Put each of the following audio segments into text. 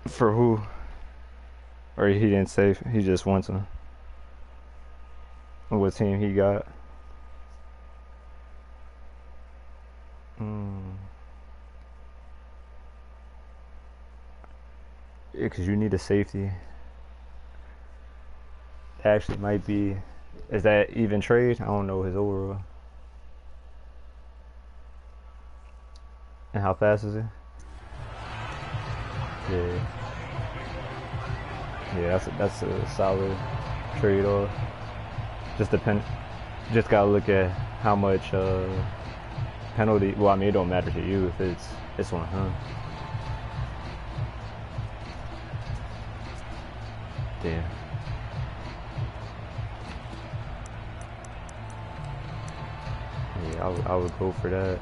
For who? Or he didn't say, he just wants him. What team he got? Yeah, because you need a safety. Actually might be. Is that even trade? I don't know his overall. And how fast is it? Yeah. Yeah, that's a solid trade off. Just gotta look at how much penalty. Well, I mean, it don't matter to you if it's on him. Damn. Yeah, I would go for that.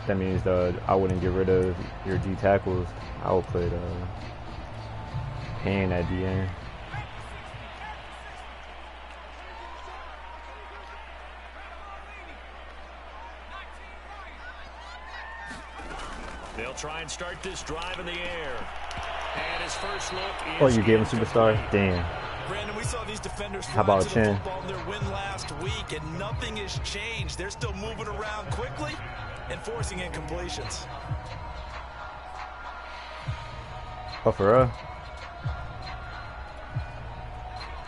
That means I wouldn't get rid of your D tackles. I would put Payne at the end. They'll try and start this drive in the air. And his first look is. Oh, you gave him superstar? Damn. Brandon, we saw these defenders how about Chin? In their win last week, and nothing has changed. They're still moving around quickly and forcing incompletions. Oh, for real?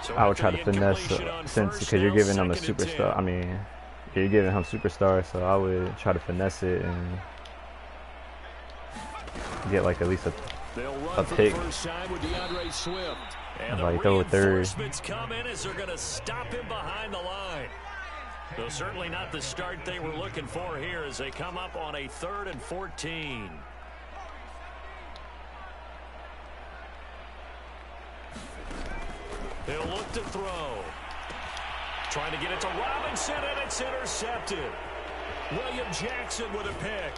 So I would try to finesse since because you're giving him a superstar. I mean, you're giving him superstar, so I would try to finesse it and get like at least a pick. And like throw a third. Come in as they're going to stop him behind the line. Though certainly not the start they were looking for here as they come up on a 3rd and 14. He'll look to throw. Trying to get it to Robinson, and it's intercepted. William Jackson with a pick.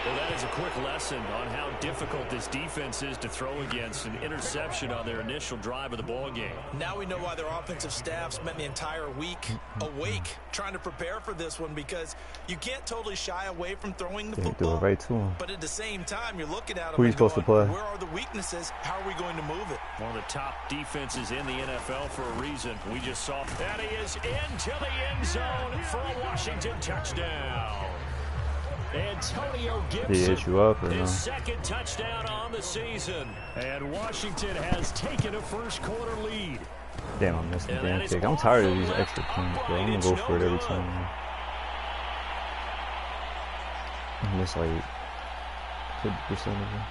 Well, that is a quick lesson on how difficult this defense is to throw against. An interception on their initial drive of the ball game. Now we know why their offensive staff spent the entire week awake trying to prepare for this one, because you can't totally shy away from throwing the football. Do it right to him. But at the same time, you're looking at them. Who are you supposed to play? Where are the weaknesses? How are we going to move it? One of the top defenses in the NFL for a reason. We just saw that he is into the end zone for a Washington touchdown. Antonio Gibson, his second touchdown on the season. And Washington has taken a first-quarter lead. Damn, I missed the damn kick. I'm tired of these extra points, bro. I'm going to go for it every time. I miss like 50% of it.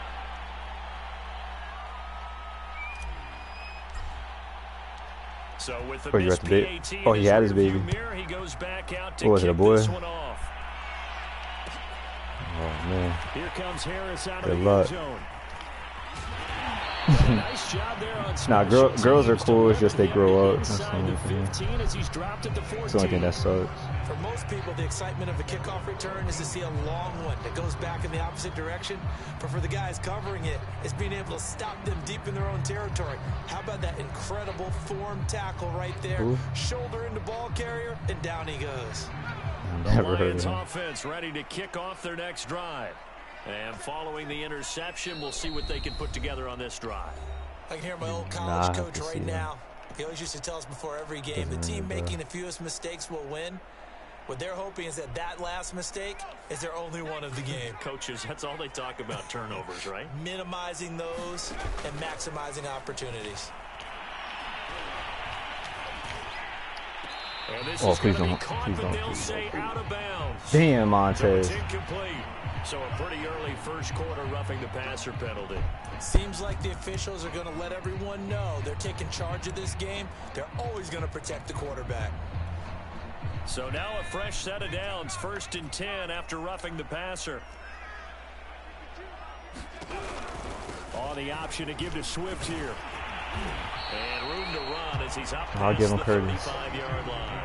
So with the oh, you got the baby. Oh, he had his baby. He goes back out to what was it, a boy? Oh man. Here comes Harris out Good of the luck. end zone. Nice job there on nah, girls are cool. It's just they grow up. That's the only thing. As he's dropped at the 14. It's the only thing that sucks. For most people, the excitement of a kickoff return is to see a long one that goes back in the opposite direction. But for the guys covering it, it's being able to stop them deep in their own territory. How about that incredible form tackle right there? Ooh. Shoulder into ball carrier, and down he goes. The Lions offense ready to kick off their next drive. And following the interception, we'll see what they can put together on this drive. I can hear my old college coach right now. He always used to tell us before every game, the team making the fewest mistakes will win. What they're hoping is that last mistake is their only one of the game. Coaches, that's all they talk about, turnovers, right? Minimizing those and maximizing opportunities. Oh, please don't. Please don't. Damn, Montez. So a pretty early first quarter roughing the passer penalty. Seems like the officials are going to let everyone know they're taking charge of this game. They're always going to protect the quarterback. So now a fresh set of downs, 1st and 10 after roughing the passer. On the option to give to Swift here. And room to run as he's up past the 35-yard line.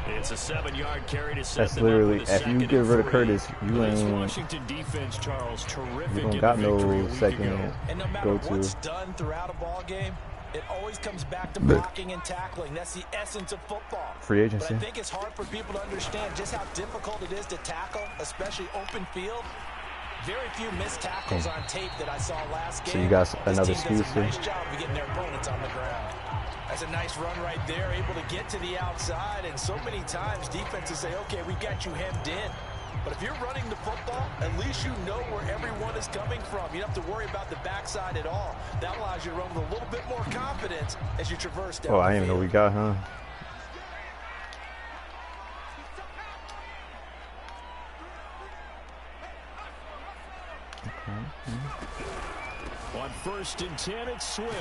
It's a 7-yard carry to set That's literally, if you get rid of Curtis, you ain't, Washington defense, Charles, terrific. You don't got no second and no matter what's done throughout a ball game, it always comes back to blocking and tackling. That's the essence of football. Free agency. But I think it's hard for people to understand just how difficult it is to tackle, especially open field. Very few missed tackles on tape that I saw last game. So you got another this team excuse does a here? nice job of getting their opponents on the ground. That's a nice run right there, able to get to the outside, and so many times defenses say, okay, we got you hemmed in. But if you're running the football, at least you know where everyone is coming from. You don't have to worry about the backside at all. That allows you to run with a little bit more confidence as you traverse down Oh, the I didn't even know field. we got, huh? On 1st and 10, it's Swift.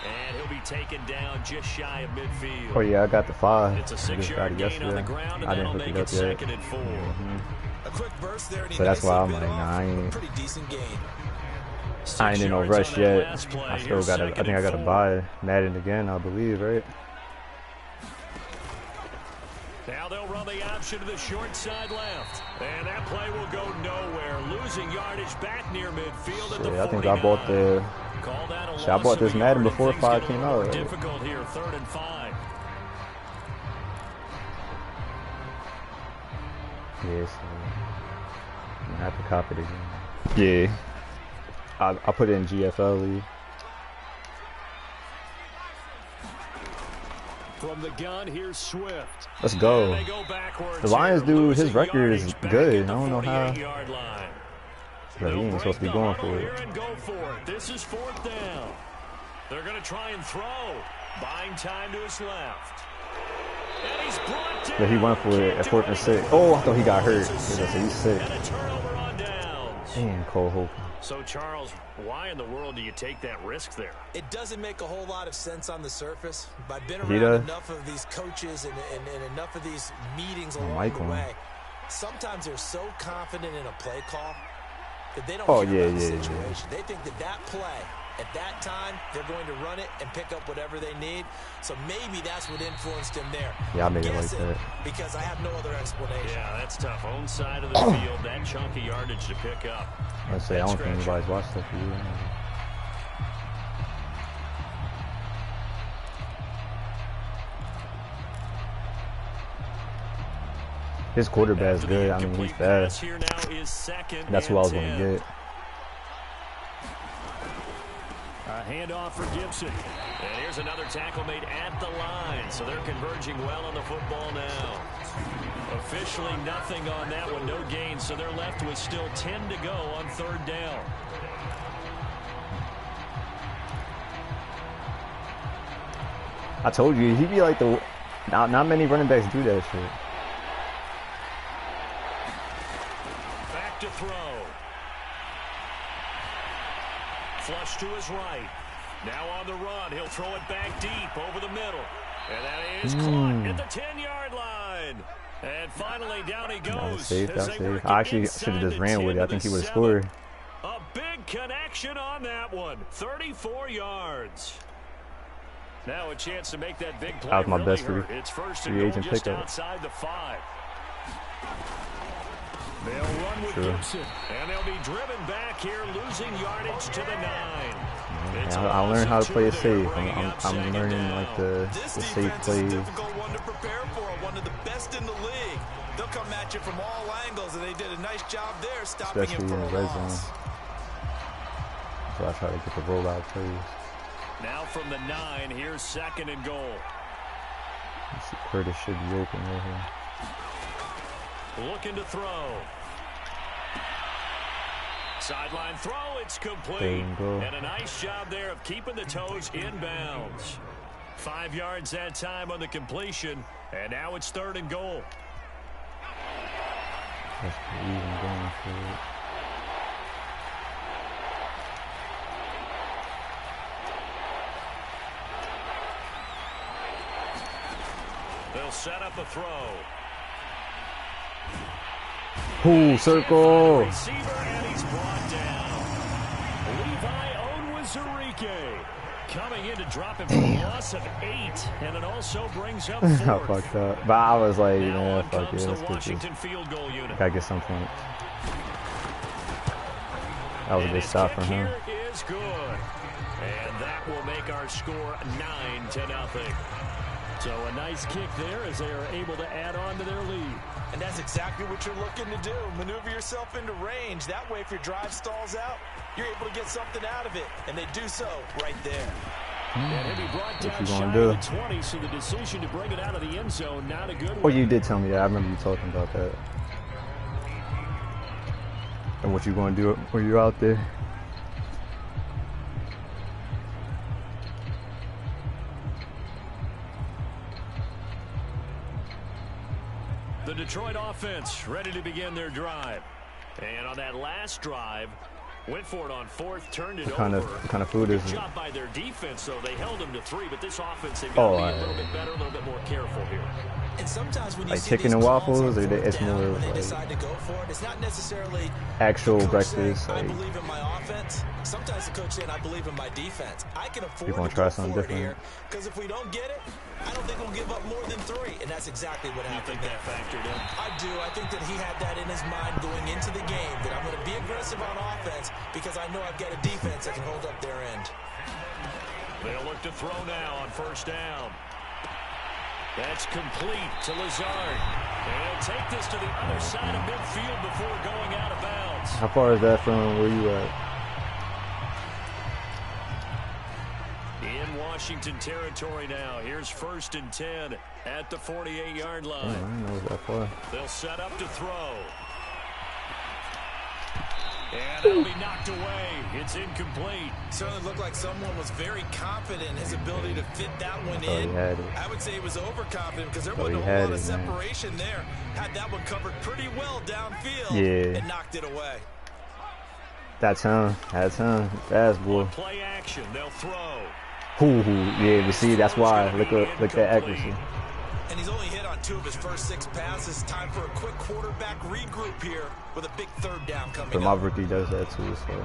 And he'll be taken down just shy of midfield. Oh yeah, I got the 5. It's a I just got 6-yard it gain on the yesterday. ground, and I that'll didn't make hook it it up 2nd and 4. A quick burst there, and he So that's why I'm nicely like, bit nah, off I a ain't. pretty decent gain. I ain't in no 6 yards rush on that yet. last play. I still Here's gotta. I 2nd think I and gotta 4. buy Madden again. I believe, right? Now they'll run the option to the short side left. And that play will go nowhere. Losing yardage back near midfield at the 49. I think I bought the. Call that a Shit, I loss bought of this a Madden yard, and before things 5 get a came little out. more Right? difficult here, 3rd and 5. Yeah, so I'm gonna have to copy it again. Yeah, I put it in GFL league. From the gun, here's Swift. Let's go. And they go backwards The Lions here, dude, his losing record is yardage back good. at I the don't know how. 48-yard line. But he ain't supposed to be going for it. And go for it. This is 4th down. They're going to try and throw. Buying time to his left. And he's brought down. But he went for it at 4th and 6. Oh, I thought he got hurt. He's sick. And a turnover on downs. Damn, Cole Hope. So, Charles, why in the world do you take that risk there? It doesn't make a whole lot of sense on the surface, but I've been He around does. enough of these coaches and enough of these meetings along Michael. the way. Sometimes they're so confident in a play call that they don't Oh, care yeah, about the yeah, situation. yeah. They think that that play, at that time, they're going to run it and pick up whatever they need. So maybe that's what influenced him there. Yeah, I made it like Guessing, that. because I have no other explanation. Yeah, that's tough. Own side of the field, that chunk of yardage to pick up. I say I don't think anybody's watched that for you. His quarterback's good. I mean, he's fast. Here now is 2nd That's who I was going and to 10. get. A handoff for Gibson. And here's another tackle made at the line. So they're converging well on the football now. Officially nothing on that one. No gain. So they're left with still 10 to go on 3rd down. I told you, he'd be like the... Not many running backs do that shit. Back to throw. Flush to his right. Now on the run. He'll throw it back deep over the middle. And that is caught at the 10-yard line. And finally, down he goes. I actually should have just ran with it. I think he would have scored. A big connection on that one. 34 yards. Now a chance to make that big play. That was my really best hurt. It's 1st and free goal agent just pickup. outside the 5. They'll run with Gibson, and they'll be driven back here, losing yardage to the 9. Yeah, I learned how to play it safe. I'm learning like the safe defense plays. is a difficult one to prepare for, one of the best in the league. They'll come at you from all angles, and they did a nice job there stopping Especially him in from the a red zone. loss. So I try to get the rollout plays. Now from the 9, here's 2nd and goal. Let's see, Curtis should be open right here. Looking to throw. Sideline throw, it's complete. There you go. And a nice job there of keeping the toes in bounds. 5 yards that time on the completion, and now it's 3rd and goal. That's even going for it. They'll set up a throw. Ooh, circle. Receiver, and he's brought down. Levi Onwuzurike coming in to drop him for a loss of 8, and it also brings up 4th. I fucked up. But I was like, Now yeah, on fuck it. comes Let's the get this. Washington field goal unit. Gotta get some points. That was a And good his stop kick from him. here is good. And that will make our score 9-0. So a nice kick there as they are able to add on to their lead. And that's exactly what you're looking to do. Maneuver yourself into range. That way, if your drive stalls out, you're able to get something out of it. And they do so right there. And he'll be brought down shy of the 20, so the decision to bring it out of the end zone, not a good one. Well, you did tell me that. I remember you talking about that. And what you going to do when you're out there. The Detroit offense ready to begin their drive. And on that last drive, went for it on fourth, turned it over. What kind of food is it? Good job by their defense, though. They held them to 3, but this offense, they've got to be a little bit better, a little bit more careful here. And sometimes when you like see chicken and waffles, or it's more when they like decide to go for it, it's not necessarily actual breakfast. breakfast. I believe in my offense. Sometimes the coach saying, I believe in my defense. I can afford You to want to try go something for it different? here, because if we don't get it, I don't think we'll give up more than 3, and that's exactly what happened. You think that factored in? I do. I think that he had that in his mind going into the game, that I'm going to be aggressive on offense because I know I've got a defense that can hold up their end. They'll look to throw now on first down. That's complete to Lazard. And he'll take this to the other side of midfield before going out of bounds. How far is that from where you at? In Washington territory now. Here's 1st and 10 at the 48-yard line. I didn't know it was that far. They'll set up to throw. And that'll be knocked away. It's incomplete. Certainly looked like someone was very confident in his ability to fit that one in. He had it. I would say he was overconfident because there Oh, wasn't he a whole had lot of it, man. separation there. Had that one covered pretty well downfield and knocked it away. That's him. That's him. Fast boy. Play action. They'll throw. Yeah, you see, that's why. Look at accuracy. And he's only hit on 2 of his first 6 passes. Time for a quick quarterback regroup here with a big 3rd down coming But my up. rookie does that too, so.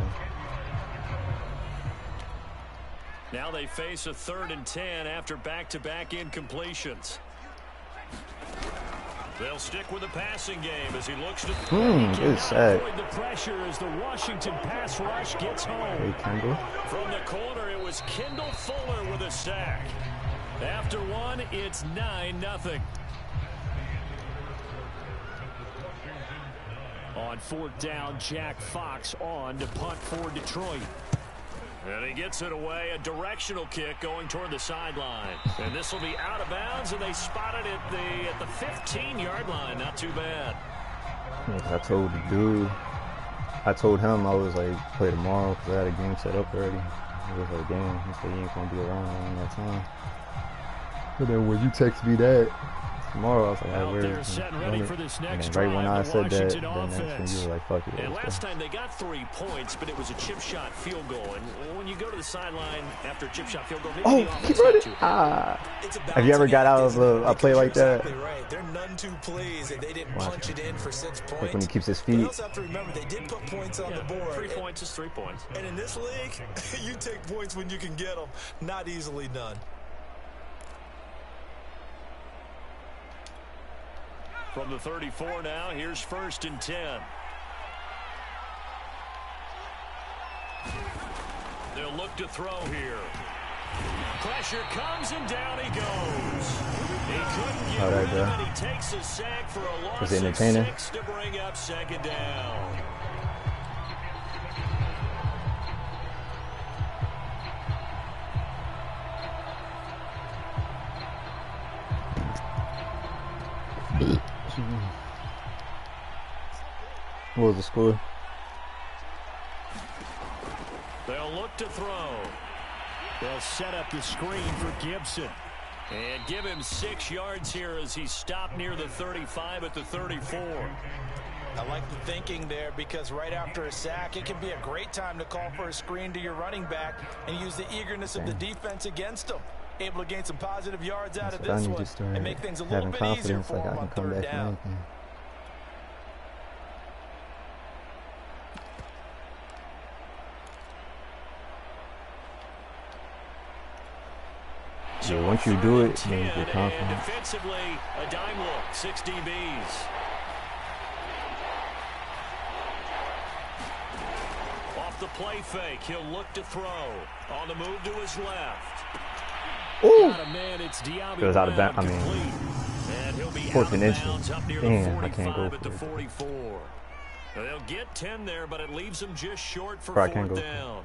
Now they face a 3rd and 10 after back-to-back incompletions. They'll stick with the passing game as he looks to Good sack. avoid the pressure as the Washington pass rush gets home. Hey, Kendall. From the corner, it was Kendall Fuller with a sack. After one, it's 9-0. On 4th down, Jack Fox on to punt for Detroit. And he gets it away, a directional kick going toward the sideline. And this will be out of bounds, and they spot it at the 15-yard line. Not too bad. I told the dude, I told him I was like, play tomorrow because I had a game set up already. It was like, damn, he said he ain't going to be around that time. But then when you text me that tomorrow, I was like, Out there setting ready for this next drive. Right when I said that, Washington then that's when offense. you were like, fuck it. And last time they got 3 points, but it was a chip shot field goal. And when you go to the sideline after a chip shot field goal, maybe the offense got too high. Have you ever got out of a play like that? Exactly right. They're none too pleased that they didn't punch it in for 6 points. Like when he keeps his But you feet. also have to remember they did put points on the board. 3 points is 3 points. And in this league, you take points when you can get them. Not easily done. From the 34 now, here's 1st and 10. They'll look to throw here. Pressure comes and down he goes. He couldn't get rid of it. He takes a sack for a loss of 6 to bring up 2nd down. What was the score? They'll look to throw. They'll set up the screen for Gibson. And give him 6 yards here as he stopped near the 35 at the 34. I like the thinking there because right after a sack, it can be a great time to call for a screen to your running back and use the eagerness of the defense against them. Able to gain some positive yards out of this one and make things a little bit easier for them on 3rd down. So once you do it, then you get confident. Defensively, a dime look, 6 DBs. Off the play fake, he'll look to throw. On the move to his left. Ooh! It was out of bounds. I mean, 4th and inches. Damn, I can't go for it. They'll get 10 there, but it leaves them just short for 4th down.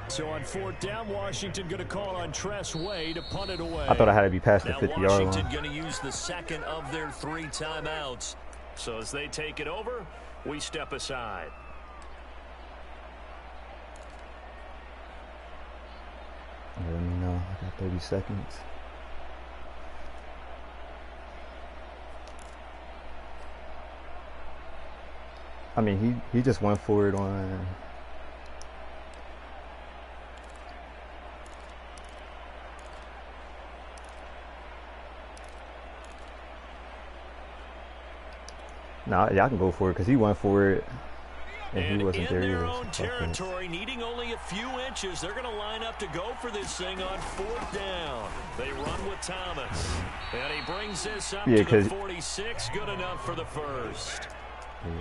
So on 4th down, Washington going to call on Tress Way to punt it away. I thought I had to be past the 50-yard line. Washington going to use the second of their 3 timeouts. So as they take it over, we step aside. Let me know. I got 30 seconds. I mean, he just went for it on. Nah, yeah, I can go for it because he went for it. And he wasn't there either. In their own territory, needing only a few inches, they're going to line up to go for this thing on 4th down. They run with Thomas. And he brings this up to the 46. Good enough for the first.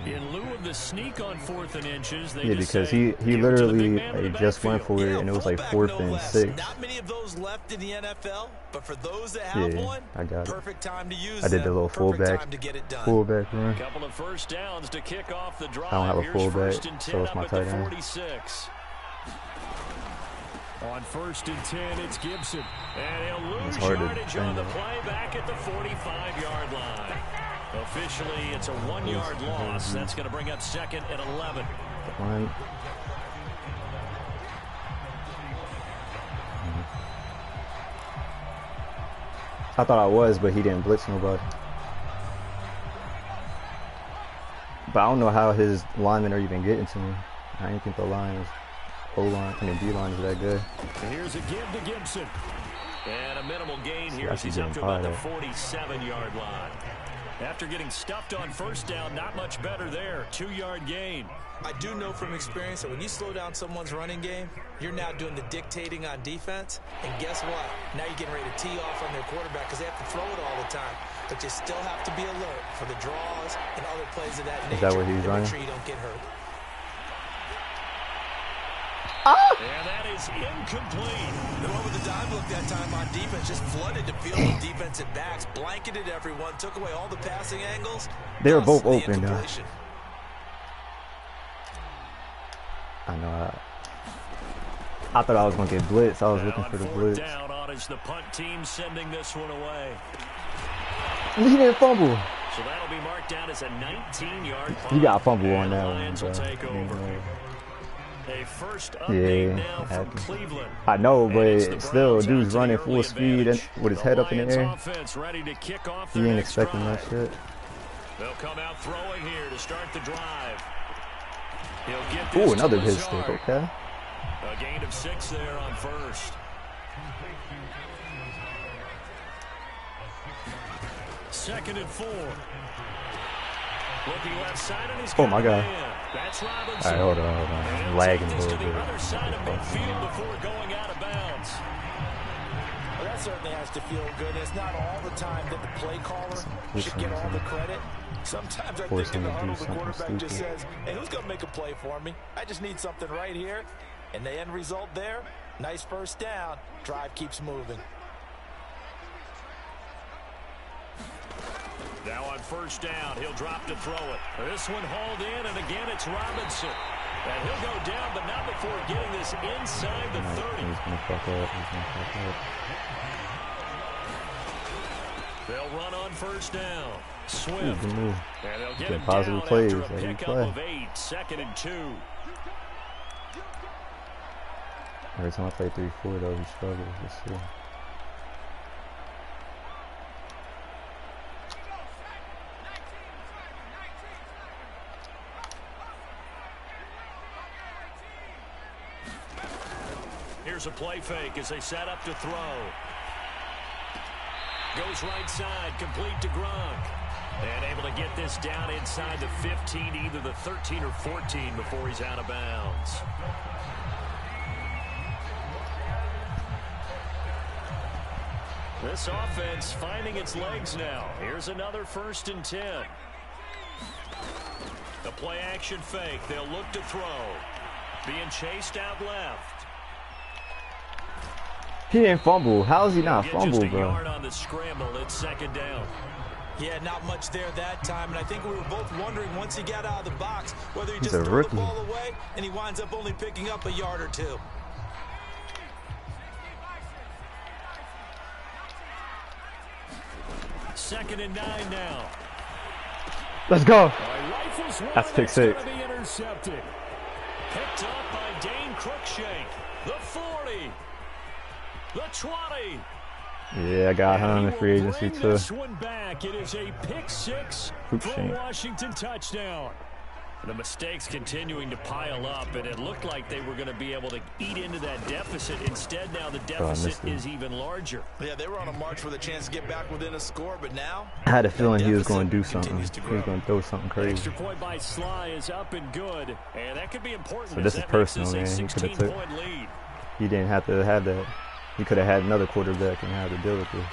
Yeah. In lieu of the sneak on 4th and inches, they because he literally just went for it, and it was like 4th and 6. Not many of those left in the NFL, but for those that have one, I got it. Perfect time to use I did the little fullback run. Couple of first downs to kick off the drive. I don't have a fullback, so it's my tight end. 46. On 1st and 10, it's Gibson. And he'll lose yardage on the play back at the 45-yard line. Officially, it's a 1-yard loss. That's going to bring up 2nd and 11. I thought I was, but he didn't blitz nobody. But I don't know how his linemen are even getting to me. I didn't think the line is O-line, I mean D-line is that good. And here's a give to Gibson. And a minimal gain here as he's up to about the 47-yard line. After getting stuffed on 1st down, not much better there. 2-yard gain. I do know from experience that when you slow down someone's running game, you're now doing the dictating on defense. And guess what? Now you're getting ready to tee off on their quarterback because they have to throw it all the time. But you still have to be alert for the draws and other plays of that nature. Is that what he's running? Make sure you don't get hurt. And that is incomplete. The one with the dive look that time on defense just flooded the field with defensive backs, blanketed everyone, took away all the passing angles. They were both open, though. I know. I thought I was going to get blitzed. I was looking for the blitz. Down on is the punt team sending this one away. He didn't fumble. So that'll be marked down as a 19-yard punt. You got a fumble on that one, bro. Take over. A first update now from Cleveland. I know, but still, dude's running full speed and with his head up in the air. Ready to kick off he ain't expecting that shit. They'll come out throwing here to start the drive. He'll get this. Ooh, another hit stick. Okay. A gain of 6 there on 1st. 2nd and 4. Looking left side and he's oh my God. That's Robinson. All right, hold on. I'm lagging a little bit. To the other side of midfield before going out of bounds. Well, that certainly has to feel good. It's not all the time that the play caller should get all the credit. Sometimes I think in the huddle, the quarterback just says, hey, who's going to make a play for me? I just need something right here. And the end result there, nice first down. Drive keeps moving. Now on 1st down, he'll drop to throw it. This one hauled in, and again it's Robinson. And he'll go down, but not before getting this inside the 30. He's gonna fuck up. He's gonna fuck up. They'll run on 1st down. Swift. And they'll get him positive down plays after a pickup of 8. 2nd and 2. Every time I play 3-4, though, he struggles. Let's see. Here's a play fake as they set up to throw. Goes right side, complete to Gronk. And able to get this down inside the 15, either the 13 or 14 before he's out of bounds. This offense finding its legs now. Here's another 1st and 10. The play action fake. They'll look to throw. Being chased out left. He didn't fumble. How is he not Get fumble, just a bro? yard on the scramble. It's second down. Yeah, not much there that time, and I think we were both wondering once he got out of the box whether he He's just a threw rookie. the ball away and he winds up only picking up a yard or two. Second and 9 now. Let's go. Rifles one, That's pick it's gonna six. be intercepted. Picked up by Dane Cruikshank. The 40. The 20. Yeah, I got him in free agency too. This one back. It is a pick six for Cruikshank. Washington touchdown. The mistakes continuing to pile up, and it looked like they were going to be able to eat into that deficit. Instead, now the deficit is even larger. Yeah, they were on a march for the chance to get back within a score, but now I had a feeling he was going to do something. He was going to throw something crazy. Extra point by Sly is up and good, and that could be important. So this is personal, man. He could have took. He didn't have to have that. He could have had another quarterback and had to deal with it.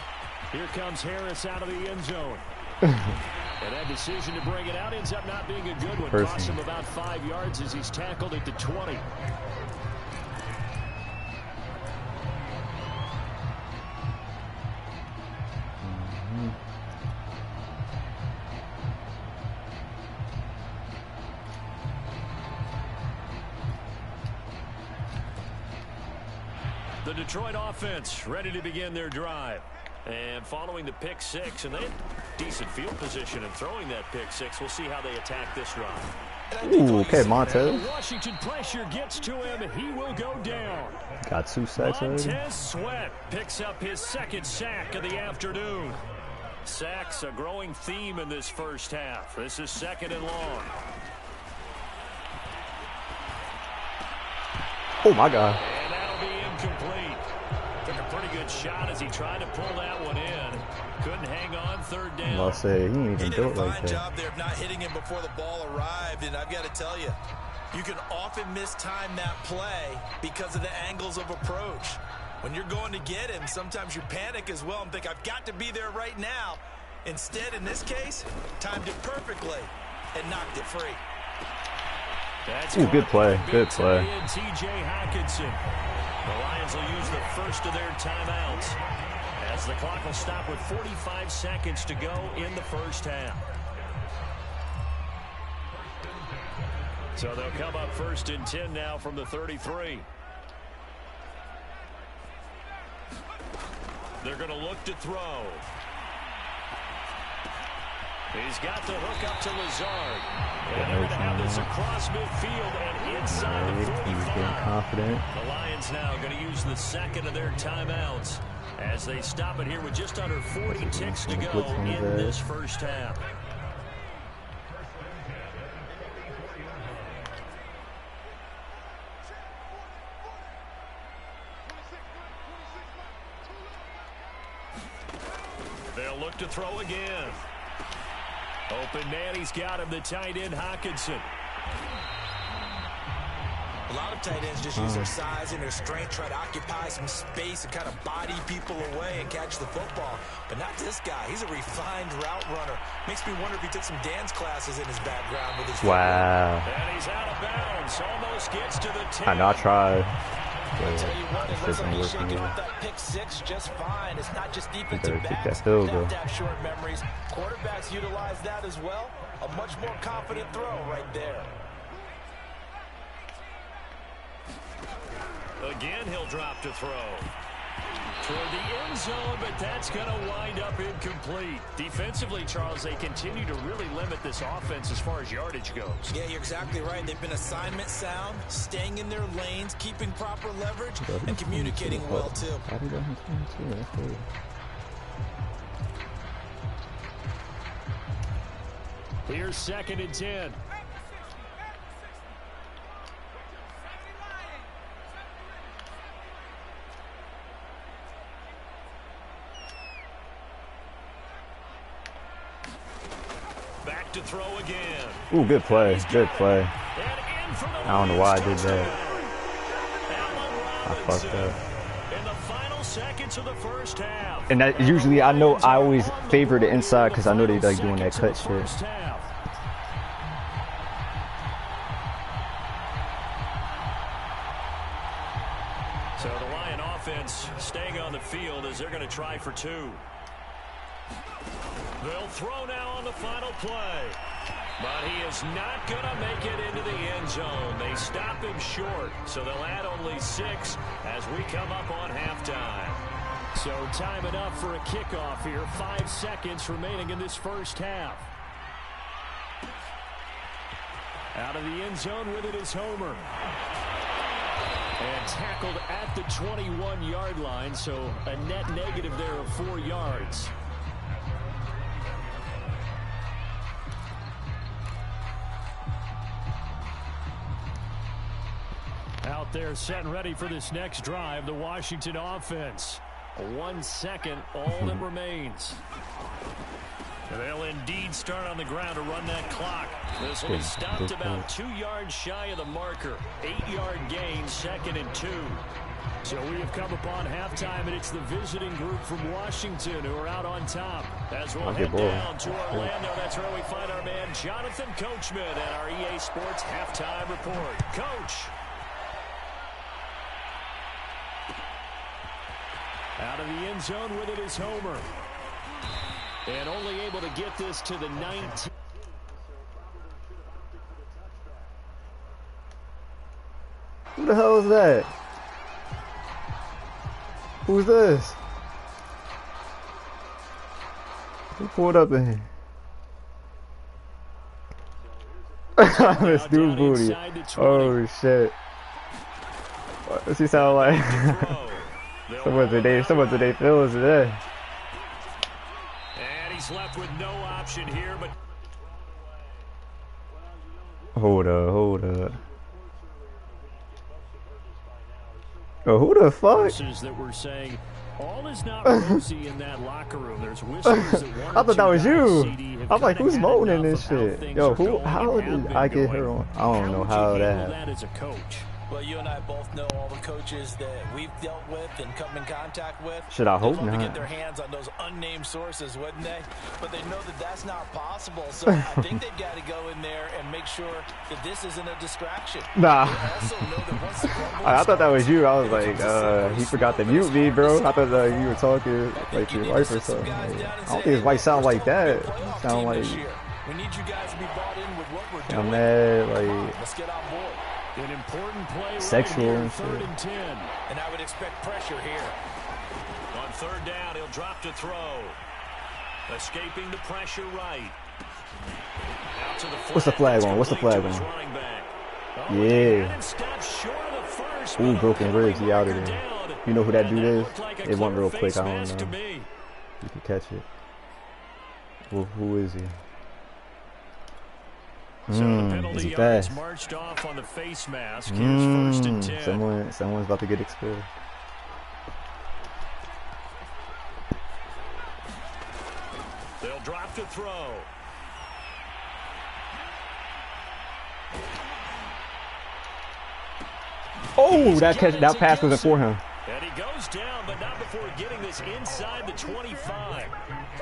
Here comes Harris out of the end zone. And that decision to bring it out ends up not being a good one. Cost him about 5 yards as he's tackled at the 20. The Detroit offense ready to begin their drive. And following the pick six, and they had decent field position in throwing that pick six. We'll see how they attack this drive. Ooh, okay, Montez. The Washington pressure gets to him. He will go down. Got 2 sacks already. Montez Sweat picks up his second sack of the afternoon. Sacks a growing theme in this first half. This is second and long. Oh, my God. And that'll be incomplete. Took a pretty good shot as he tried to pull that one in. Couldn't hang on, third down. I'll say he ain't even built like Fine that. job there of not hitting him before the ball arrived, and I've got to tell you, you can often mistime that play because of the angles of approach. When you're going to get him, sometimes you panic as well and think, I've got to be there right now. Instead, in this case, timed it perfectly and knocked it free. Ooh, good play. Good play. T.J. Hawkinson. The Lions will use the first of their timeouts as the clock will stop with 45 seconds to go in the first half. So they'll come up first and 10 now from the 33. They're going to look to throw. He's got the hook up to Lazard. And they're going to have this across midfield and inside the 45. He's getting confident. The Lions now going to use the second of their timeouts as they stop it here with just under 40 ticks to go in this first half. They'll look to throw again. Open man, he's got him, the tight end, Hawkinson. A lot of tight ends just use their size and their strength, try to occupy some space and kind of body people away and catch the football. But not this guy. He's a refined route runner. Makes me wonder if he took some dance classes in his background with his Wow. And he's out of bounds. Almost gets to the 10. I know, I tried. I'll tell you what, it looks like he's shaking working off that pick six just fine. It's not just defensive better kick backs that field goal. that have short memories. Quarterbacks utilize that as well. A much more confident throw right there. Again, he'll drop to throw. Toward the end zone, but that's going to wind up incomplete. Defensively, Charles, they continue to really limit this offense as far as yardage goes. Yeah, you're exactly right. They've been assignment sound, staying in their lanes, keeping proper leverage, and communicating well, too. Here's second and 10. Back to throw again. Ooh, good play. Good play. I don't know why I did that. I fucked up. In the final seconds of the first half. And that usually, I know I always favor the inside because I know they like doing that cut shit. So the And offense staying on the field as they're going to try for 2. They'll throw now on the final play. But he is not going to make it into the end zone. They stop him short, so they'll add only 6 as we come up on halftime. So time enough for a kickoff here. 5 seconds remaining in this first half. Out of the end zone with it is Homer. And tackled at the 21-yard line, so a net negative there of 4 yards. Out there set and ready for this next drive, the Washington offense. 1 second, all that remains. They'll indeed start on the ground to run that clock. This will be stopped about 2 yards shy of the marker. 8-yard gain, 2nd and 2. So we have come upon halftime, and it's the visiting group from Washington who are out on top. As we'll head down to Orlando, that's where we find our man Jonathan Coachman at our EA Sports Halftime Report. Coach. Out of the end zone with it is Homer. And only able to get this to the 19. Who the hell is that? Who's this? Who pulled up in here? This dude booty. Oh shit. What does he sound like? Someone's today feels today. And he's left with no option here, but hold up. Oh, who the fuck? That we're saying all is not rosy in that locker room. There's whispers that I thought that was you. I'm like, who's moaning this shit? Yo, how did I get her on? I don't know how that happened. As a coach. Well, you and I both know all the coaches that we've dealt with and come in contact with. Should I hope not? They'd love to get their hands on those unnamed sources, wouldn't they? But they know that that's not possible, so I think they've got to go in there and make sure that this isn't a distraction. Nah. They also know that once the I thought that was you. I was like, he forgot to mute me, bro. I thought you were talking like your wife or something. Like, I don't think his wife sound like that. Sound like we need you guys to be bought in with what we're doing. I'm mad, like let's get on board. An important play sexual right and shit. 3rd and 10. And I would expect pressure here. On 3rd down, he'll drop to throw. Escaping the pressure right. Out to the What's the flag on? What's the flag on? Yeah. Ooh, broken ribs. He out of there. You know who that dude is? It went real quick. I don't know. You can catch it. Well, who is he? So the penalty yards fast. marched off on the face mask. Here's 1st and 10. Someone's about to get expelled. They'll drop to throw. Oh, that pass wasn't for him. And he goes down, but not before getting this inside the 25.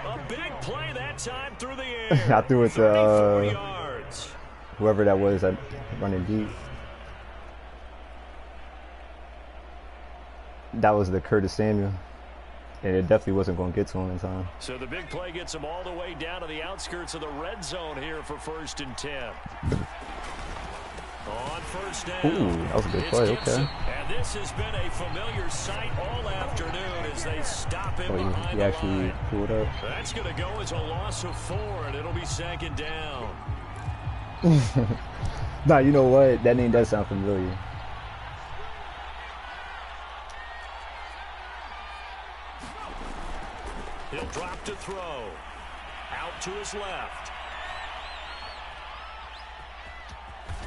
A big play that time through the air. I threw it to 34 yards. Whoever that was that running deep. That was the Curtis Samuel. And it definitely wasn't going to get to him in time. So the big play gets him all the way down to the outskirts of the red zone here for 1st and 10. On 1st down. Ooh, that was a good play, okay. And this has been a familiar sight all afternoon as they stop him behind he actually the pulled up. That's going to go as a loss of 4, and it'll be 2nd down. Nah, you know what? That name does sound familiar. He'll drop to throw. Out to his left.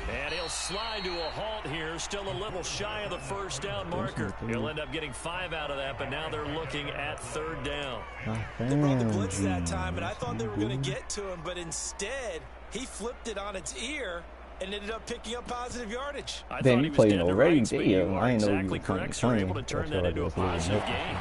And he'll slide to a halt here. Still a little shy of the 1st down marker. He'll end up getting 5 out of that, but now they're looking at 3rd down. They brought the blitz that time, and I thought they were going to get to him, but instead, he flipped it on its ear and ended up picking up positive yardage. Damn, you playing already? Damn, I didn't know you were correct, so able to turn that into a positive game.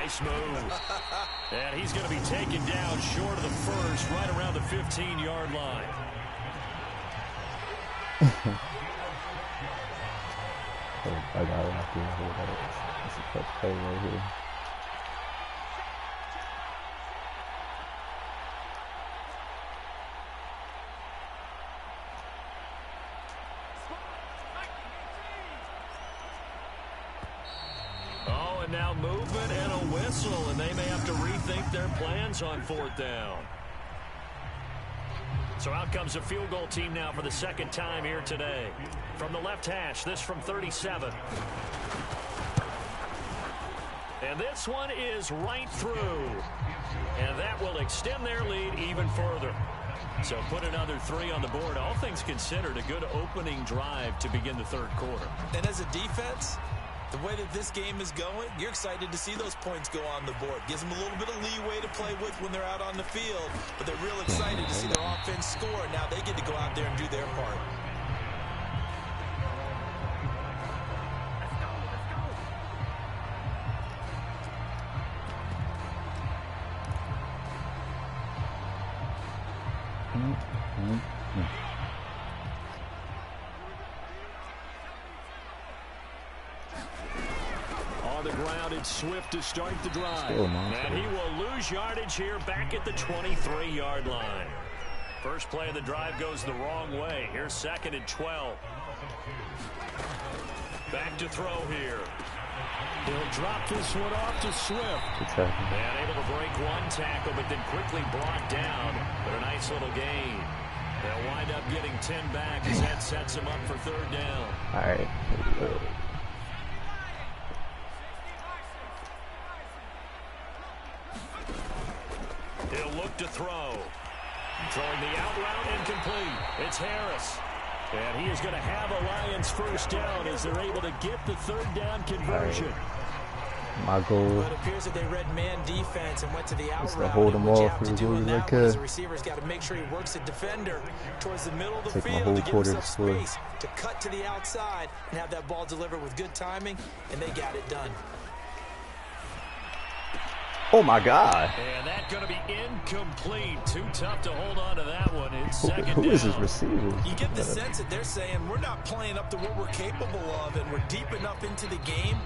Nice move. And he's going to be taken down short of the first, right around the 15-yard line. I got it after here. That's a tough play right here. Oh, and now movement and a whistle, and they may have to rethink their plans on 4th down. So out comes a field goal team now for the second time here today. From the left hash, this from 37. And this one is right through. And that will extend their lead even further. So put another 3 on the board. All things considered, a good opening drive to begin the third quarter. And as a defense, the way that this game is going, you're excited to see those points go on the board. Gives them a little bit of leeway to play with when they're out on the field. But they're real excited to see their offense score. Now they get to go out there and do their part. On the ground, it's Swift to start the drive. And he will lose yardage here back at the 23-yard line. First play of the drive goes the wrong way. Here's 2nd and 12. Back to throw here. He'll drop this one off to Swift. And able to break one tackle, but then quickly brought down. But a nice little gain. They'll wind up getting 10 back as that sets him up for 3rd down. All right. He'll look to throw. Throwing the out route incomplete. It's Harris. And he is going to have a Lions first down as they're able to get the 3rd down conversion. My goal. Well, it appears that they read man defense and went to the out route. Hold him off as to long as I the can. receiver's got to make sure he works the defender towards the middle of the Take my field whole to give quarter himself to space to cut to the outside and have that ball delivered with good timing, and they got it done. Oh my God! And that's going to be incomplete. Too tough to hold on to that one. It's 2nd down. Who is this receiver? You get the sense that they're saying we're not playing up to what we're capable of, and we're deep enough into the game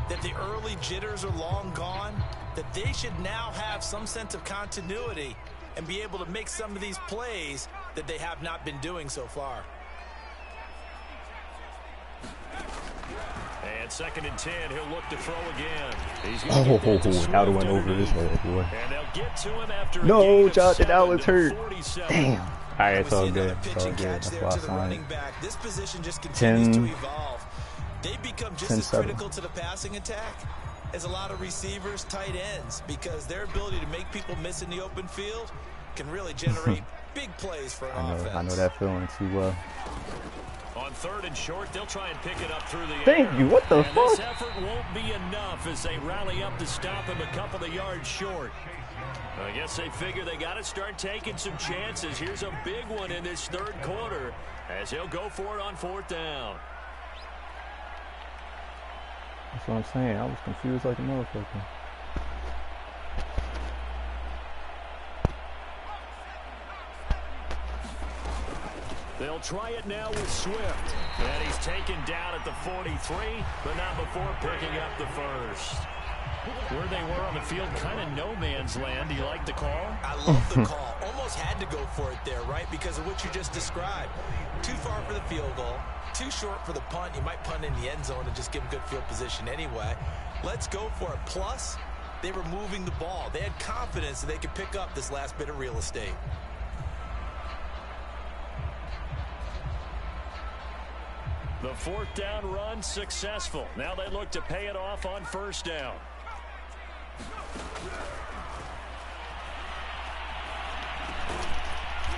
that the early jitters are long gone, that they should now have some sense of continuity and be able to make some of these plays that they have not been doing so far. And 2nd and 10, he'll look to throw again. That went over his head, boy. And they'll get to him after No, Jonathan, that was hurt. 47. Damn. All right, it's all good. It's all good. That's why I signed it. This position just continues to evolve. They become just as 10-7. critical to the passing attack as a lot of receivers, tight ends, because their ability to make people miss in the open field can really generate big plays for an offense. I know that feeling too well. On 3rd and short, they'll try and pick it up through the air. Thank you. What the fuck? This effort won't be enough as they rally up to stop him a couple of yards short. I guess they figure they got to start taking some chances. Here's a big one in this 3rd quarter as he'll go for it on 4th down. That's what I'm saying. I was confused like a motherfucker. They'll try it now with Swift. And he's taken down at the 43, but not before picking up the first. Where they were on the field, kind of no man's land. Do you like the call? I love the call. Almost had to go for it there, right? Because of what you just described. Too far for the field goal. Too short for the punt. You might punt in the end zone and just give them good field position anyway. Let's go for it. Plus, they were moving the ball. They had confidence that they could pick up this last bit of real estate. The 4th down run successful. Now they look to pay it off on 1st down.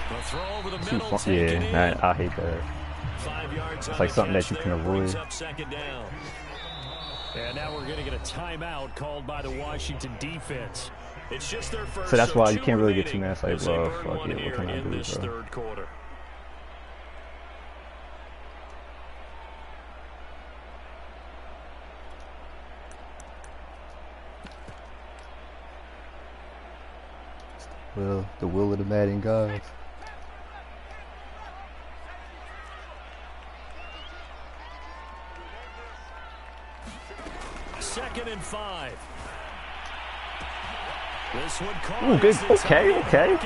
The throw over the middle. Yeah, I hate that. 5 yards. It's like something that you can avoid. Up 2nd down. And now we're going to get a timeout called by the Washington defense. It's just their first. So that's why you can't really get too mad. It's like, well, fuck it, what can I do, bro? 3rd quarter. Well, the will of the Madden gods. Second and 5. This one Ooh, good. Okay.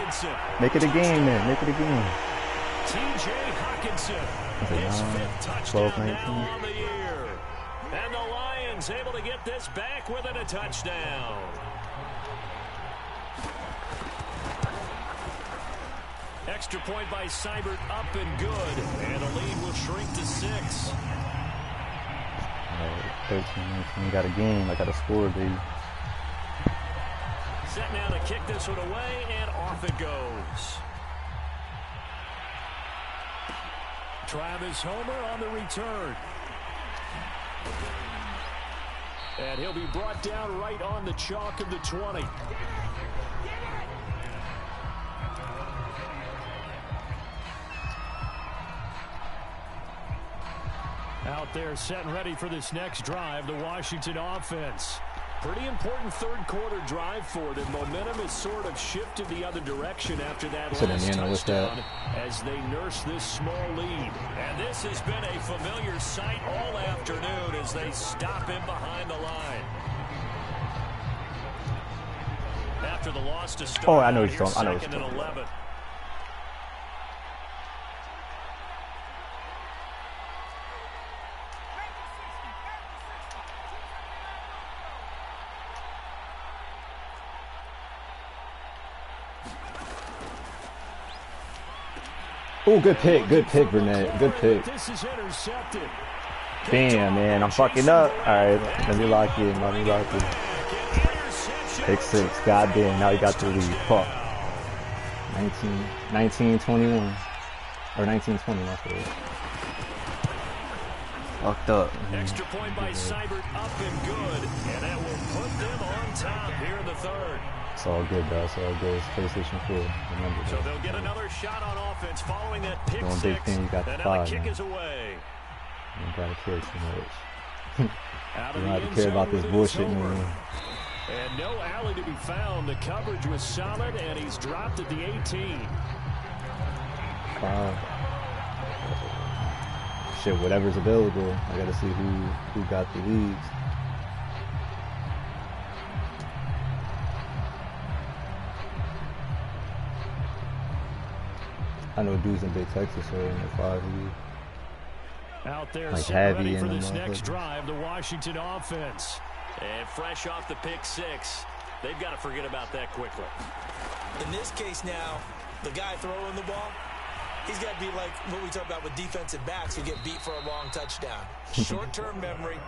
Make it a game, man. Make it a game. T.J. Hawkinson, his 5th touchdown now on the year. And the Lions able to get this back within a touchdown. Extra point by Seibert, up and good. And the lead will shrink to 6. 13-19. Got a game. I got a score, baby. Set now to kick this one away, and off it goes. Travis Homer on the return. And he'll be brought down right on the chalk of the 20. Out there set and ready for this next drive, the Washington offense. Pretty important third quarter drive for them. Momentum has sort of shifted the other direction after that last touchdown as they nurse this small lead. And this has been a familiar sight all afternoon as they stop him behind the line. After the loss to start, oh, I know he's talking. I know he's talking. 11. Oh, good pick, Burnett. Good pick. This is intercepted. Damn, man, I'm fucking up. All right, let me lock in. Pick 6. Goddamn, now he got the lead. Fuck. 19-21. Or 19-20, my fault. Fucked up. Extra point by Seibert, up and good. And that will put them on top here in the third. It's all good, though. It's all good. It's PlayStation 4. Remember that. So they'll get another shot on offense following that pick Doing 6. big thing, you got the and now 5, the kick man. is away. You don't gotta care too much. You Out don't of the have to end care zone about this with bullshit, Homer. man. And no alley to be found. The coverage was solid, and he's dropped at the 18. 5. Shit, whatever's available. I gotta see who got the leads. I know dudes in Big Texas are in the 5 league. Out there, Like ready heavy for in this the next drive, the Washington offense. And fresh off the pick 6, they've got to forget about that quickly. In this case now, the guy throwing the ball, he's got to be like what we talk about with defensive backs who get beat for a long touchdown. Short-term memory,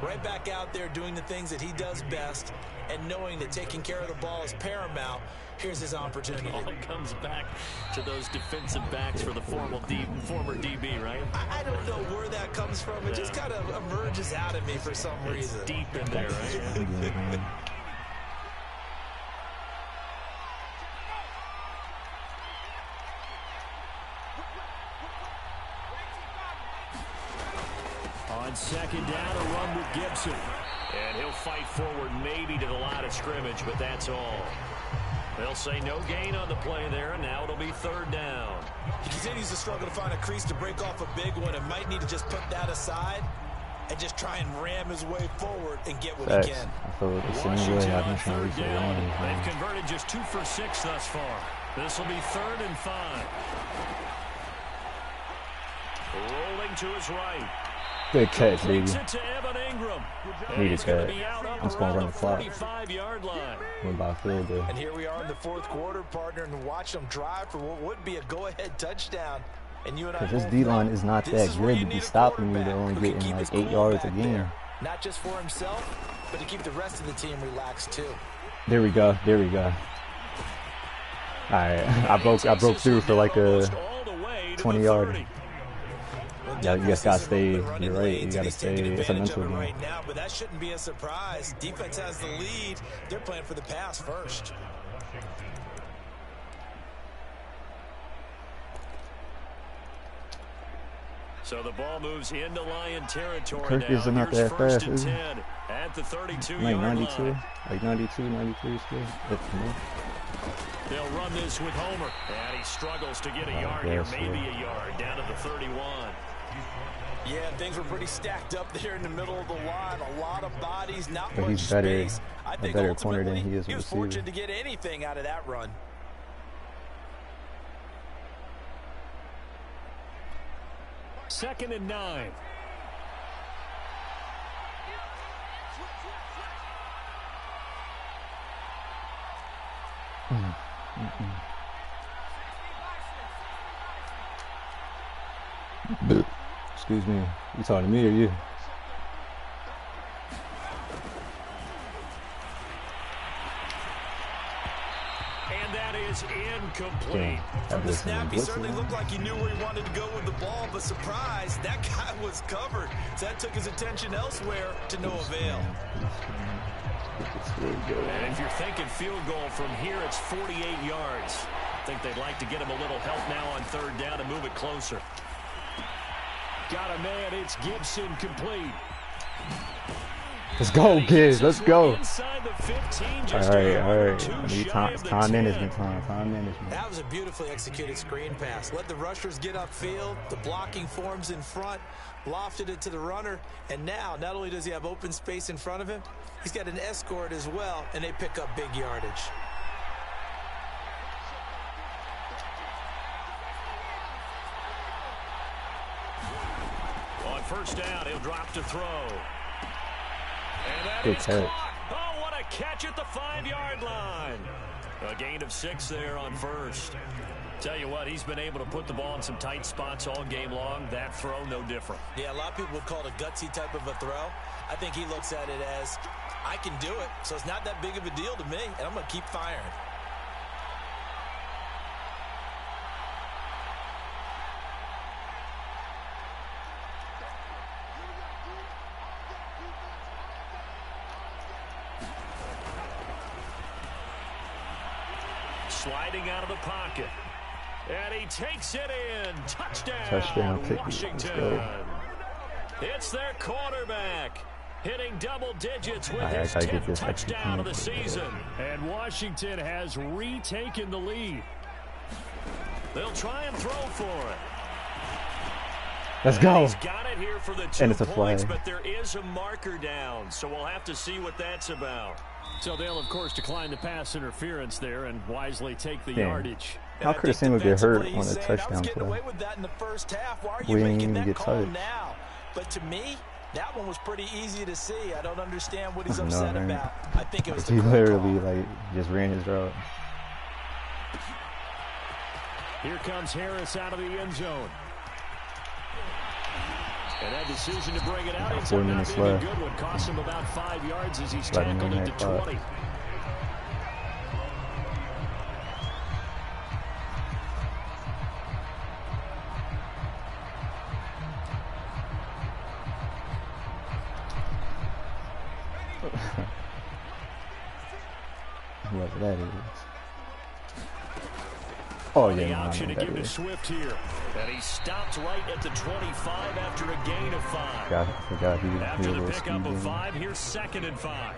right back out there doing the things that he does best, and knowing that taking care of the ball is paramount. Here's his opportunity. It all comes back to those defensive backs for the former DB, right? I don't know where that comes from. It just kind of emerges out of me for some reason. Deep in there, right? On second down, a run with Gibson. And he'll fight forward maybe to the line of scrimmage, but that's all. They'll say no gain on the play there, and now it'll be third down. He continues to struggle to find a crease to break off a big one and might need to just put that aside and just try and ram his way forward and get what he can. I feel like the same way I've been trying to reach the line. They've converted just 2 for 6 thus far. This will be 3rd and 5. Rolling to his right. Good catch, baby. Needed that. I'm just going to run the clock. Went by field goal. And here we are in the 4th quarter, partner, and watch them drive for what would be a go-ahead touchdown. And you and I, because this D-line is not that good to be stopping you. They're only getting like 8 yards a game. Not just for himself, but to keep the rest of the team relaxed too. There we go. There we go. All right, I broke through for like a 20-yard. Yeah, you just gotta stay. You're right. You gotta stay. It's a mental game. Right now, but that shouldn't be a surprise. Defense has the lead. They're playing for the pass first. So the ball moves into Lion territory. Kirk now. isn't not that fast, is he? At the 32-yard like 92, line. like 92, 93 still. If more. They'll run this with Homer. And he struggles to get a yard here, maybe a yard, down to the 31. Yeah, things were pretty stacked up there in the middle of the line. A lot of bodies, not but much he's better, space. I think a better corner than he is a he was receiver. fortunate to get anything out of that run. Second and 9. Excuse me. You talking to me or you? And that is incomplete. From the snap, he certainly looked like he knew where he wanted to go with the ball, but surprise, that guy was covered. So that took his attention elsewhere to no avail. And if you're thinking field goal from here, it's 48 yards. I think they'd like to get him a little help now on third down to move it closer. Got a man, it's Gibson, complete. Let's go, kids. Let's go. Inside the 15, All right. I need time management. Time management. That was a beautifully executed screen pass. Let the rushers get upfield. The blocking forms in front. Lofted it to the runner. And now, not only does he have open space in front of him, he's got an escort as well, and they pick up big yardage. On first down, he'll drop to throw. And that Good is catch. caught. Oh, what a catch at the 5-yard line. A gain of 6 there on first. Tell you what, he's been able to put the ball in some tight spots all game long. That throw, no different. Yeah, a lot of people would call it a gutsy type of a throw. I think he looks at it as, I can do it, so it's not that big of a deal to me, and I'm going to keep firing. Sliding out of the pocket. And he takes it in. Touchdown, Touchdown, Washington. It's their quarterback. Hitting double digits with his 10th touchdown of the season. And Washington has retaken the lead. They'll try and throw for it. Let's go. He's got it here for the 2 And it's a points, flag. but there is a marker down, so we'll have to see what that's about. So they'll, of course, decline the pass interference there and wisely take the yardage. How could Sam get hurt on a touchdown I was getting play? away with that in the first half. Why are you We didn't making even that get call touched. now? But to me, that one was pretty easy to see. I don't understand what he's No, upset man. about. I think it was the He call. literally just ran his route. Here comes Harris out of the end zone. And that decision to bring it out ends 4 up not minutes being a left. good one. Cost him about 5 yards as he's About a tackled minute at the and a half 20. Whoever that is. Oh yeah, The no, option to that give to is. Swift here. And he stopped right at the 25 after a gain of 5. I forgot he After a the little pickup speed of game. 5, here's 2nd and 5.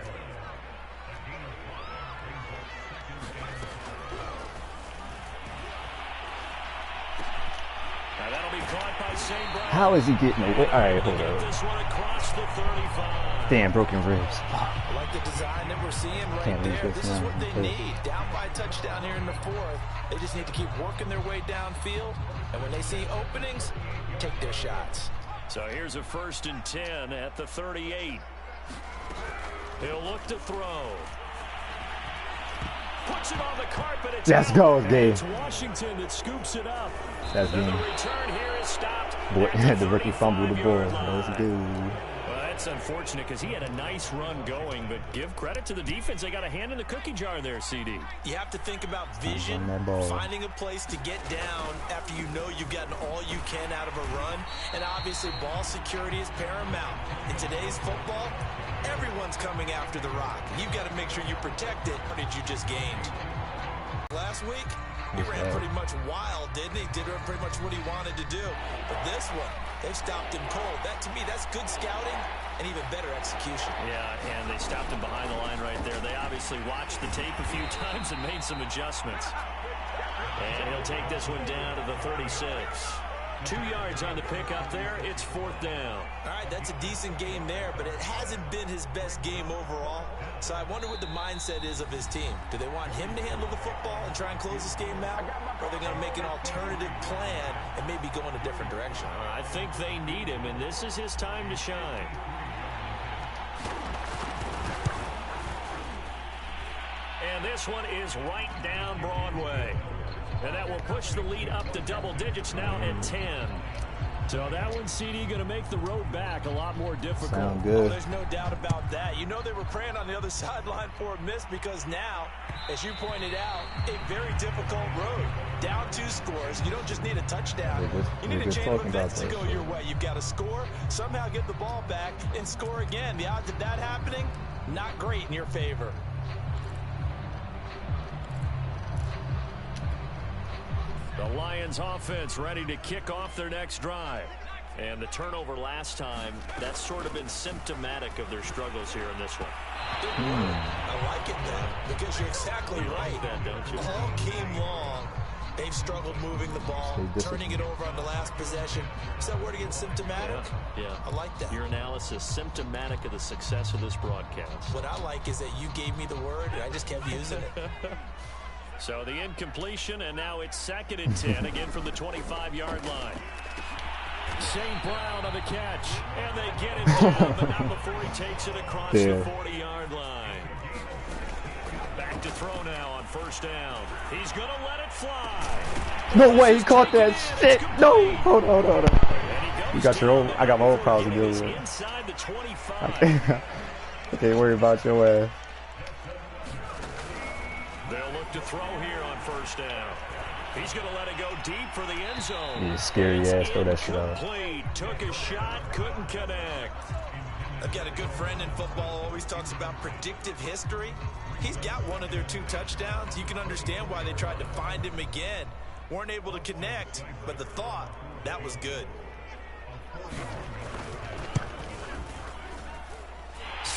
Now that'll be caught by St. Brown. How is he getting away? All right, hold Get up. this one across the 35. Damn, broken ribs. I like the design that we're seeing right Can't lose there. this This is now. what they need. Down by a touchdown here in the 4th. They just need to keep working their way downfield. And when they see openings, take their shots. So here's a 1st and 10 at the 38. He'll look to throw. Puts it on the carpet. It's Let's out. go, And Gabe. It's Washington that scoops it up. That's And the game. return here is stopped. Boy, at the rookie fumbled the ball. 35-yard line. Let's go. Well, that's unfortunate because he had a nice run going, but give credit to the defense. They got a hand in the cookie jar there, CD. You have to think about vision, that ball. finding a place to get down after you know you've gotten all you can out of a run. And obviously, ball security is paramount. In today's football, everyone's coming after the rock. You've got to make sure you protect it. What did you just gained? Last week, he ran pretty much wild, didn't he? Did pretty much what he wanted to do. But this one, they've stopped him cold. That, to me, that's good scouting and even better execution. Yeah, and they stopped him behind the line right there. They obviously watched the tape a few times and made some adjustments. And he'll take this one down to the 36. 2 yards on the pickup there. It's 4th down. All right, that's a decent game there, but it hasn't been his best game overall. So I wonder what the mindset is of his team. Do they want him to handle the football and try and close this game out? Or are they going to make an alternative plan and maybe go in a different direction? I think they need him, and this is his time to shine. And this one is right down Broadway. And that will push the lead up to double digits now at 10. So that one, CD, going to make the road back a lot more difficult. Sound good. Oh, there's no doubt about that. You know they were praying on the other sideline for a miss because now, as you pointed out, a very difficult road. Down 2 scores. You don't just need a touchdown. You need a chain of events to go your way. You've got to score, somehow get the ball back, and score again. The odds of that happening, not great in your favor. The Lions offense ready to kick off their next drive. And the turnover last time, that's sort of been symptomatic of their struggles here in this one. I like it then, because you're exactly right. Like that, don't you? All game long, they've struggled moving the ball, turning it over on the last possession. Is that word again, symptomatic? Yeah. I like that. Your analysis, symptomatic of the success of this broadcast. What I like is that you gave me the word, and I just kept using it. So the incompletion, and now it's 2nd and 10, again from the 25-yard line. St. Brown on the catch, and they get him down, but not before he takes it across the 40-yard line. Back to throw now on 1st down. He's going to let it fly. No way, he caught that shit. No, hold on. You got your own. I got my own problems to deal with. Inside the 25. I can't worry about your ass. They'll look to throw here on 1st down. He's going to let it go deep for the end zone. Yeah, scary ass, throw that shit out. Took a shot, couldn't connect. I've got a good friend in football, always talks about predictive history. He's got one of their 2 touchdowns. You can understand why they tried to find him again. Weren't able to connect, but the thought, that was good.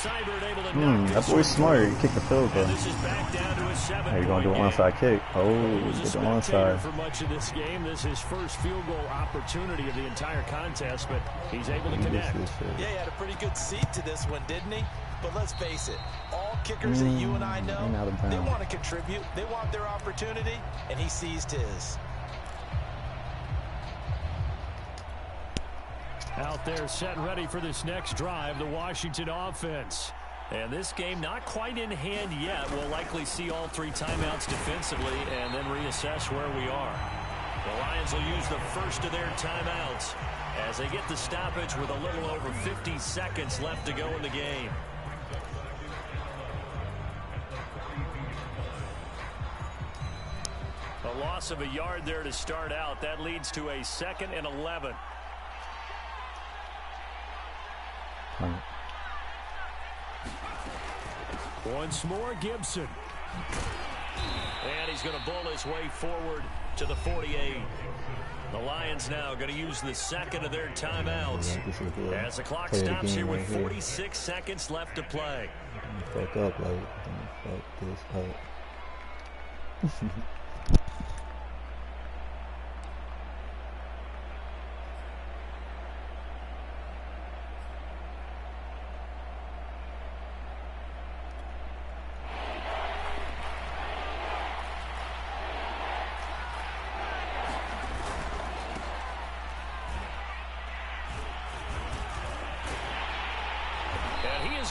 That boy's smart. He kicked the field goal. This is back down to a 7-point Hey, you're going to do an onside kick. Oh, get the onside. For much of this game, this is his first field goal opportunity of the entire contest, but he's able to connect. Yeah, he had a pretty good seat to this one, didn't he? But let's face it, all kickers that you and I know, they want to contribute. They want their opportunity, and he seized his. Out there set and ready for this next drive, the Washington offense. And this game not quite in hand yet. We'll likely see all 3 timeouts defensively and then reassess where we are. The Lions will use the first of their timeouts as they get the stoppage with a little over 50 seconds left to go in the game. A loss of a yard there to start out. That leads to a 2nd and 11. Once more, Gibson. And he's going to bull his way forward to the 48. The Lions now going to use the 2nd of their timeouts as the clock stops here with 46 seconds left to play. Fuck up, like, fuck this up.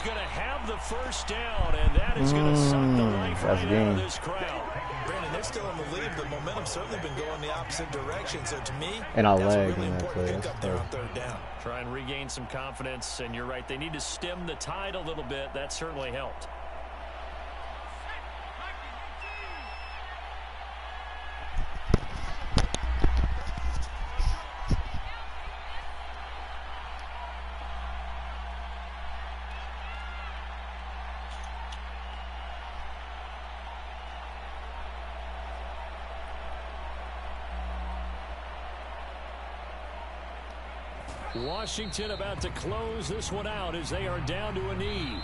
Going to have the first down, and that is going to suck the life right out of this crowd. Brandon, they're still in the lead, but momentum's certainly been going the opposite direction. So to me, and I'll that's lag a really in that important pickup there on 3rd down. Try and regain some confidence, and you're right. They need to stem the tide a little bit. That certainly helped. Washington about to close this one out as they are down to a knee.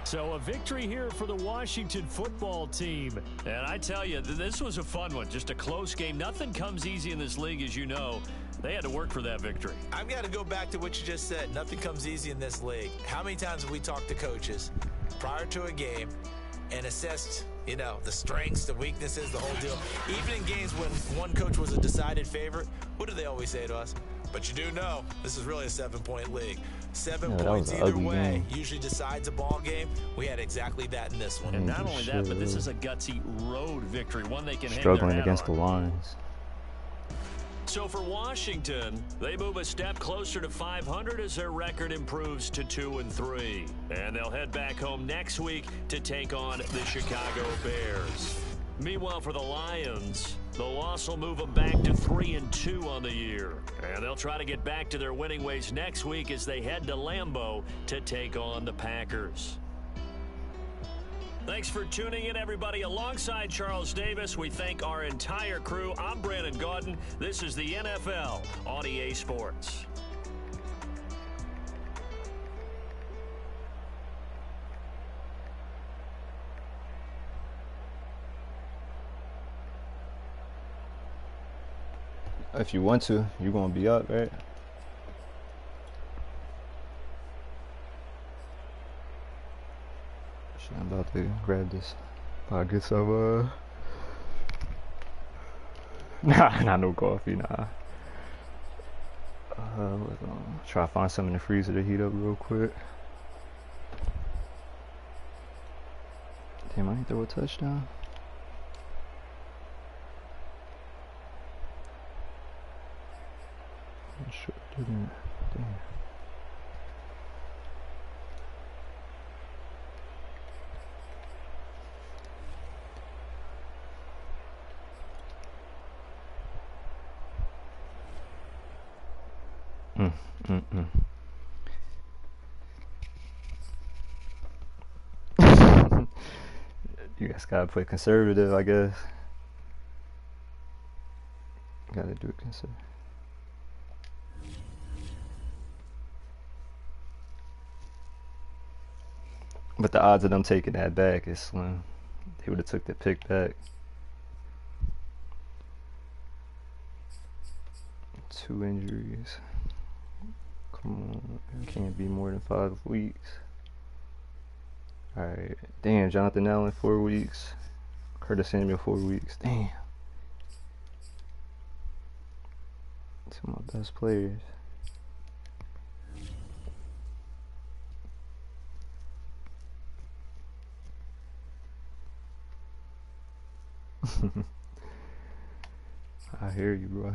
So a victory here for the Washington football team. And I tell you, this was a fun one. Just a close game. Nothing comes easy in this league, as you know. They had to work for that victory. I've got to go back to what you just said. Nothing comes easy in this league. How many times have we talked to coaches prior to a game and assessed, you know, the strengths, the weaknesses, the whole deal? Even in games when one coach was a decided favorite, what do they always say to us? But you do know this is really a 7-point league. 7 points either way usually decides a ball game. We had exactly that in this one. And not only that, but this is a gutsy road victory, one they can struggling hang their against hat on. the Lions. So for Washington, they move a step closer to 500 as their record improves to 2-3. And they'll head back home next week to take on the Chicago Bears. Meanwhile, for the Lions, the loss will move them back to 3-2 on the year. And they'll try to get back to their winning ways next week as they head to Lambeau to take on the Packers. Thanks for tuning in, everybody. Alongside Charles Davis, we thank our entire crew. I'm Brandon Gaudin. This is the NFL on EA Sports. If you want to, you're gonna be up, right? Shit, I'm about to grab this. I'll get some, nah, not no coffee, nah. Try to find some in the freezer to heat up real quick. Damn, I ain't throw a touchdown. I'm sure it didn't. Damn. You guys gotta play conservative, I guess. Gotta do it conservative. But the odds of them taking that back is slim. They would have took the pick back. 2 injuries. Come on, it can't be more than 5 weeks. Alright, damn, Jonathan Allen 4 weeks. Curtis Samuel 4 weeks. Damn. 2 of my best players. I hear you, bro.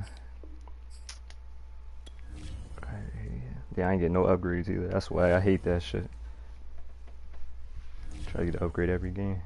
Yeah, I ain't getting no upgrades either. That's why I hate that shit. Try to get an upgrade every game.